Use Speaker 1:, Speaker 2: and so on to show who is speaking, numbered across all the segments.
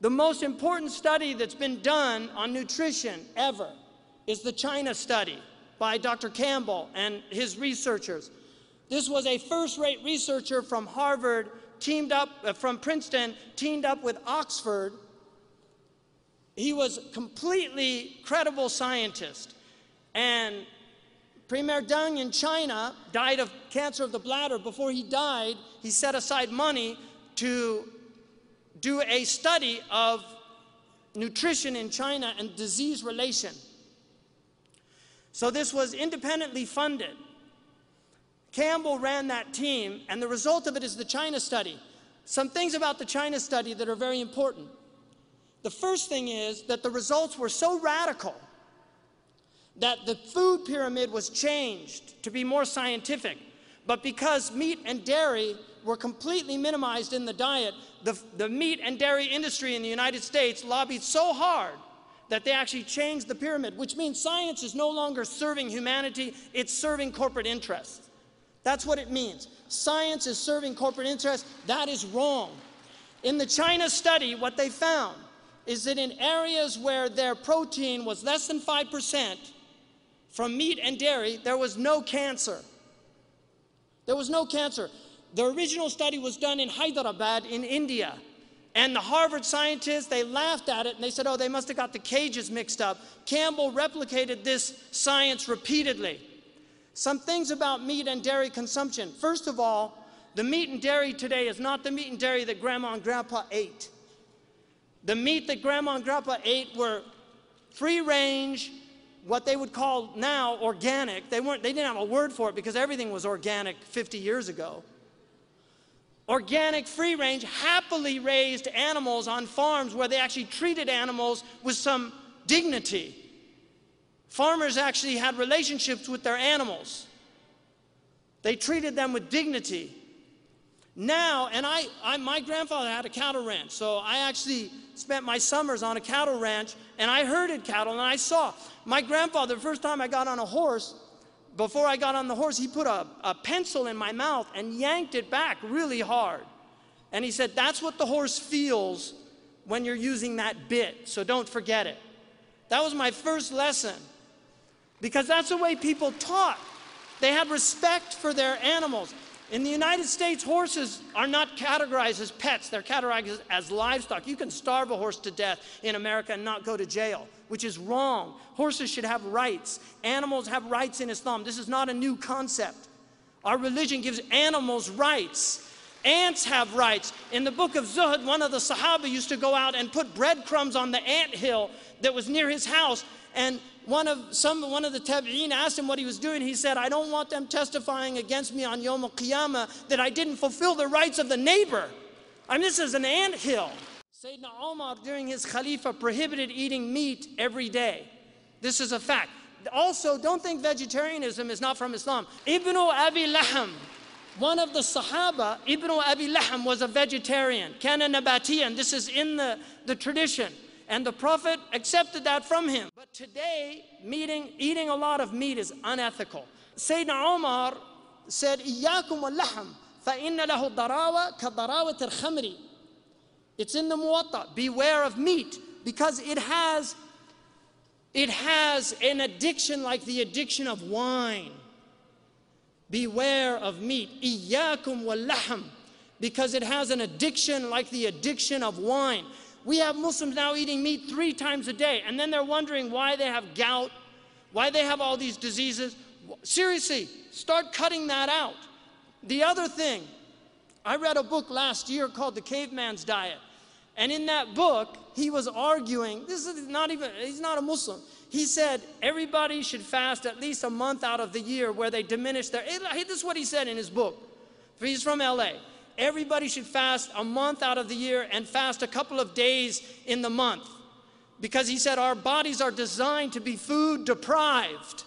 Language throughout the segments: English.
Speaker 1: The most important study that's been done on nutrition ever is the China study by Dr. Campbell and his researchers. This was a first-rate researcher from Harvard, from Princeton, teamed up with Oxford. He was a completely credible scientist. And Premier Deng in China died of cancer of the bladder. Before he died, he set aside money to do a study of nutrition in China and disease relation. So this was independently funded. Campbell ran that team, and the result of it is the China study. Some things about the China study that are very important. The first thing is that the results were so radical that the food pyramid was changed to be more scientific. But because meat and dairy were completely minimized in the diet, the meat and dairy industry in the United States lobbied so hard that they actually changed the pyramid, which means science is no longer serving humanity, it's serving corporate interests. That's what it means. Science is serving corporate interests. That is wrong. In the China study, what they found is that in areas where their protein was less than 5% from meat and dairy, there was no cancer. There was no cancer. The original study was done in Hyderabad in India. And the Harvard scientists, they laughed at it and they said, oh, they must have got the cages mixed up. Campbell replicated this science repeatedly. Some things about meat and dairy consumption. First of all, the meat and dairy today is not the meat and dairy that Grandma and Grandpa ate. The meat that Grandma and Grandpa ate were free range, what they would call now organic. They didn't have a word for it because everything was organic 50 years ago. Organic, free range, happily raised animals on farms where they actually treated animals with some dignity. Farmers actually had relationships with their animals. They treated them with dignity. Now, and my grandfather had a cattle ranch, so I actually spent my summers on a cattle ranch, and I herded cattle, and I saw. My grandfather, the first time I got on a horse, before I got on the horse, he put a pencil in my mouth and yanked it back really hard. And he said, that's what the horse feels when you're using that bit, so don't forget it. That was my first lesson, because that's the way people taught. They had respect for their animals. In the United States, horses are not categorized as pets. They're categorized as livestock. You can starve a horse to death in America and not go to jail, which is wrong. Horses should have rights. Animals have rights in Islam. This is not a new concept. Our religion gives animals rights. Ants have rights. In the book of Zuhd, one of the Sahaba used to go out and put breadcrumbs on the anthill that was near his house, and one of the tabi'een asked him what he was doing. He said, I don't want them testifying against me on Yom Al-Qiyamah that I didn't fulfill the rights of the neighbor. I mean, this is an anthill. Sayyidina Umar, during his Khalifa, prohibited eating meat every day. This is a fact. Also, don't think vegetarianism is not from Islam. Ibn Abi Laham, one of the Sahaba, Ibn Abi Laham was a vegetarian. Kana nabatiyan. This is in the tradition. And the Prophet accepted that from him. But today, eating a lot of meat is unethical. Sayyidina Umar said, إِيَّاكُمْ وَاللَّحْمِ فَإِنَّ لَهُ ضَرَاوَةَ كَضَرَاوَةِ الْخَمْرِ. It's in the Muwatta. Beware of meat, because it has an addiction like the addiction of wine. Beware of meat. إِيَّاكُمْ وَاللَّحْمِ. Because it has an addiction like the addiction of wine. We have Muslims now eating meat 3 times a day, and then they're wondering why they have gout, why they have all these diseases. Seriously, start cutting that out. The other thing, I read a book last year called The Caveman's Diet, and in that book, he was arguing, he's not a Muslim. He said everybody should fast at least a month out of the year where they diminish their, this is what he said in his book. He's from LA. Everybody should fast a month out of the year and fast a couple of days in the month. Because he said our bodies are designed to be food deprived.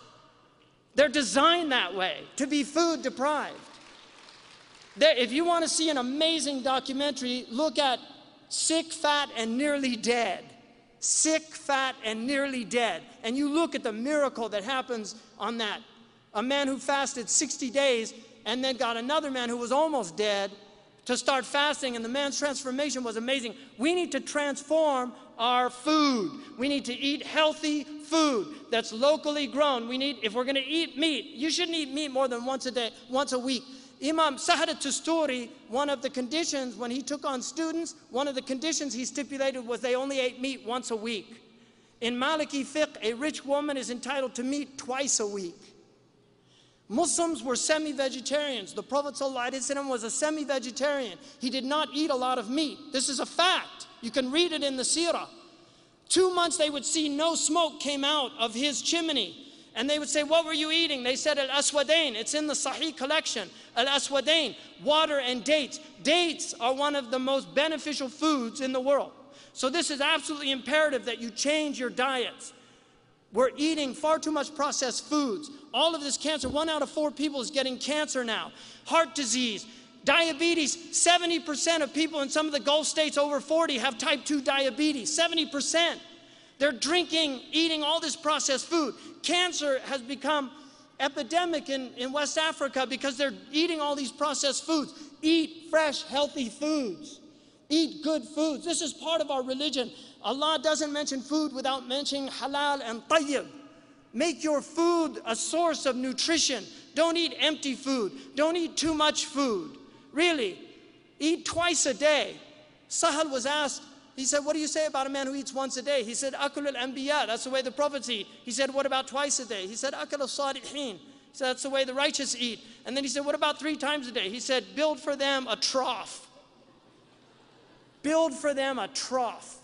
Speaker 1: They're designed that way, to be food deprived. If you want to see an amazing documentary, look at Sick, Fat, and Nearly Dead. Sick, Fat, and Nearly Dead. And you look at the miracle that happens on that. A man who fasted 60 days and then got another man who was almost dead to start fasting, and the man's transformation was amazing. We need to transform our food. We need to eat healthy food that's locally grown. If we're going to eat meat, you shouldn't eat meat more than once a week. Imam Sahar al-Tusturi, one of the conditions when he took on students, one of the conditions he stipulated was they only ate meat once a week. In Maliki fiqh, a rich woman is entitled to meat twice a week. Muslims were semi-vegetarians. The Prophet ﷺ was a semi-vegetarian. He did not eat a lot of meat. This is a fact. You can read it in the seerah. 2 months they would see no smoke came out of his chimney. And they would say, what were you eating? They said, al-aswadain. It's in the Sahih collection. Al-aswadain, water and dates. Dates are one of the most beneficial foods in the world. So this is absolutely imperative that you change your diets. We're eating far too much processed foods. All of this cancer, 1 out of 4 people is getting cancer now. Heart disease, diabetes, 70% of people in some of the Gulf states over 40 have type 2 diabetes, 70%. They're drinking, eating all this processed food. Cancer has become epidemic in West Africa because they're eating all these processed foods. Eat fresh, healthy foods. Eat good foods. This is part of our religion. Allah doesn't mention food without mentioning halal and tayyib. Make your food a source of nutrition. Don't eat empty food. Don't eat too much food. Really, eat twice a day. Sahal was asked, he said, what do you say about a man who eats once a day? He said, akul al-anbiya, that's the way the prophets eat. He said, what about twice a day? He said, akul al-salihin. He said, that's the way the righteous eat. And then he said, what about 3 times a day? He said, build for them a trough. Build for them a trough.